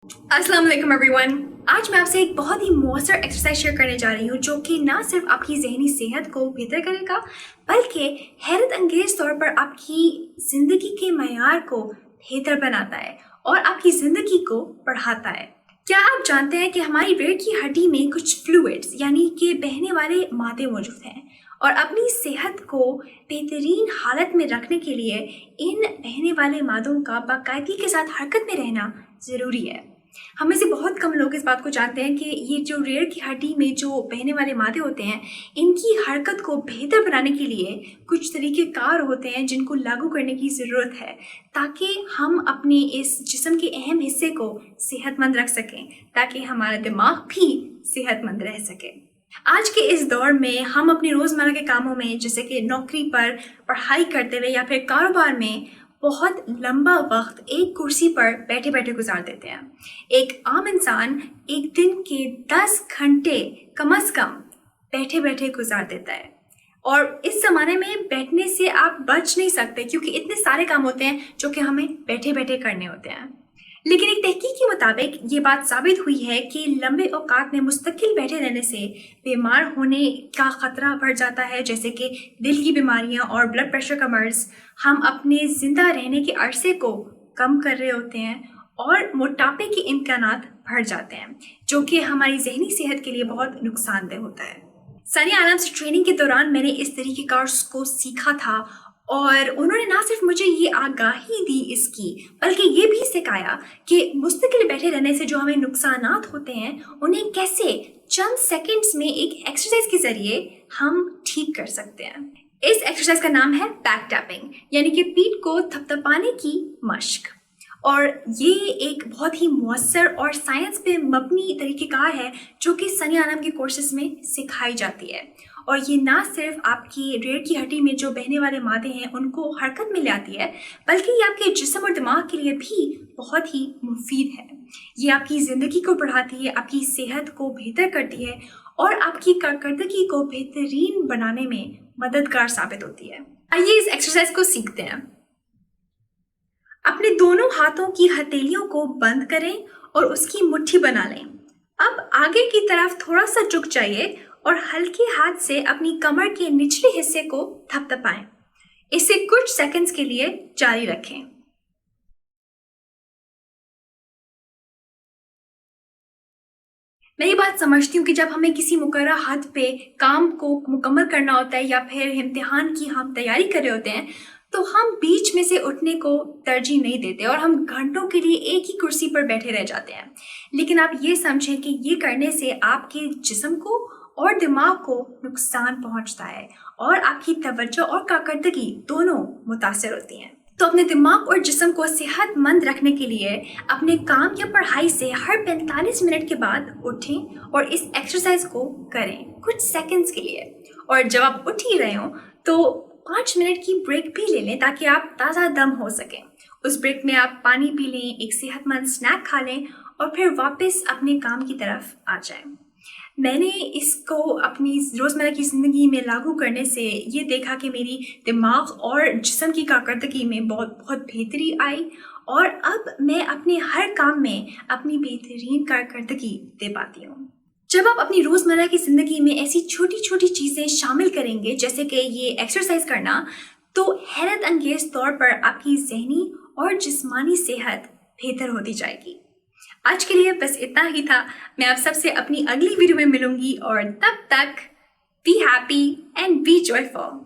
अस्सलाम वालेकुम एवरीवन। आज मैं आपसे एक बहुत ही मौसर एक्सरसाइज शेयर करने जा रही हूँ जो कि ना सिर्फ आपकी जहनी सेहत को बेहतर करेगा बल्कि हैरत अंगेज तौर पर आपकी ज़िंदगी के मयार को बेहतर बनाता है और आपकी ज़िंदगी को बढ़ाता है। क्या आप जानते हैं कि हमारी रीढ़ की हड्डी में कुछ फ्लूइड्स यानी कि बहने वाले मादे मौजूद हैं और अपनी सेहत को बेहतरीन हालत में रखने के लिए इन बहने वाले मादों का बाकायदगी के साथ हरकत में रहना ज़रूरी है। हम में से बहुत कम लोग इस बात को जानते हैं कि ये जो रीढ़ की हड्डी में जो बहने वाले मादे होते हैं, इनकी हरकत को बेहतर बनाने के लिए कुछ तरीक़ेकार होते हैं जिनको लागू करने की ज़रूरत है, ताकि हम अपने इस जिस्म के अहम हिस्से को सेहतमंद रख सकें, ताकि हमारा दिमाग भी सेहतमंद रह सके। आज के इस दौर में हम अपनी रोज़मर्रा के कामों में, जैसे कि नौकरी पर, पढ़ाई करते हुए या फिर कारोबार में बहुत लंबा वक्त एक कुर्सी पर बैठे बैठे गुजार देते हैं। एक आम इंसान एक दिन के 10 घंटे कम से कम बैठे बैठे गुजार देता है और इस ज़माने में बैठने से आप बच नहीं सकते, क्योंकि इतने सारे काम होते हैं जो कि हमें बैठे बैठे करने होते हैं। लेकिन एक तहकीक के मुताबिक ये बात साबित हुई है कि लंबे औकात में मुस्तकिल बैठे रहने से बीमार होने का ख़तरा बढ़ जाता है, जैसे कि दिल की बीमारियां और ब्लड प्रेशर का मर्ज़। हम अपने ज़िंदा रहने के अरसे को कम कर रहे होते हैं और मोटापे के इम्कानात बढ़ जाते हैं, जो कि हमारी जहनी सेहत के लिए बहुत नुकसानदेह होता है। सानिया आलम से ट्रेनिंग के दौरान मैंने इस तरीक़ेकार को सीखा था और उन्होंने ना सिर्फ मुझे ये आगाही दी इसकी, बल्कि ये भी सिखाया कि मुस्तकिल बैठे रहने से जो हमें नुकसानात होते हैं उन्हें कैसे चंद सेकंड्स में एक एक्सरसाइज के ज़रिए हम ठीक कर सकते हैं। इस एक्सरसाइज का नाम है बैक टैपिंग, यानी कि पीठ को थपथपाने की मश्क। और ये एक बहुत ही मौसर और साइंस पे मबनी तरीक़ेकार है जो कि सानिया आलम के कोर्सेज में सिखाई जाती है। और ये ना सिर्फ आपकी रीढ़ की हड्डी में जो बहने वाले मादे हैं उनको हरकत में ले आती है, बल्कि ये आपके जिस्म और दिमाग के लिए भी बहुत ही मुफीद है। ये आपकी ज़िंदगी को बढ़ाती है, आपकी सेहत को बेहतर करती है और आपकी कारकर्दगी को बेहतरीन बनाने में मददगार साबित होती है। आइए इस एक्सरसाइज को सीखते हैं। अपने दोनों हाथों की हथेलियों को बंद करें और उसकी मुट्ठी बना लें। अब आगे की तरफ थोड़ा सा झुक जाइए और हल्के हाथ से अपनी कमर के निचले हिस्से को थपथपाएं। इसे कुछ सेकंड्स के लिए जारी रखें। मैं ये बात समझती हूँ कि जब हमें किसी मुकर्रर हद पे काम को मुकम्मल करना होता है या फिर इम्तिहान की हम तैयारी कर रहे होते हैं, तो हम बीच में से उठने को तरजीह नहीं देते और हम घंटों के लिए एक ही कुर्सी पर बैठे रह जाते हैं। लेकिन आप ये समझें कि ये करने से आपके जिस्म को और दिमाग को नुकसान पहुंचता है और आपकी तवज्जो और कारकर्दगी दोनों मुतासर होती हैं। तो अपने दिमाग और जिस्म को सेहतमंद रखने के लिए अपने काम या पढ़ाई से हर 45 मिनट के बाद उठें और इस एक्सरसाइज को करें कुछ सेकंड्स के लिए। और जब आप उठ ही रहे हो तो 5 मिनट की ब्रेक भी ले लें, ताकि आप ताज़ा दम हो सकें। उस ब्रेक में आप पानी पी लें, एक सेहतमंद स्नैक खा लें और फिर वापस अपने काम की तरफ आ जाएं। मैंने इसको अपनी रोज़मर्रा की ज़िंदगी में लागू करने से ये देखा कि मेरी दिमाग और जिस्म की कारकर्दगी में बहुत बेहतरी आई और अब मैं अपने हर काम में अपनी बेहतरीन कारकर्दगी दे पाती हूँ। जब आप अपनी रोज़मर्रा की ज़िंदगी में ऐसी छोटी छोटी चीज़ें शामिल करेंगे, जैसे कि ये एक्सरसाइज करना, तो हैरत अंगेज तौर पर आपकी जहनी और जिस्मानी सेहत बेहतर होती जाएगी। आज के लिए बस इतना ही था। मैं आप सबसे अपनी अगली वीडियो में मिलूंगी और तब तक be happy and be joyful.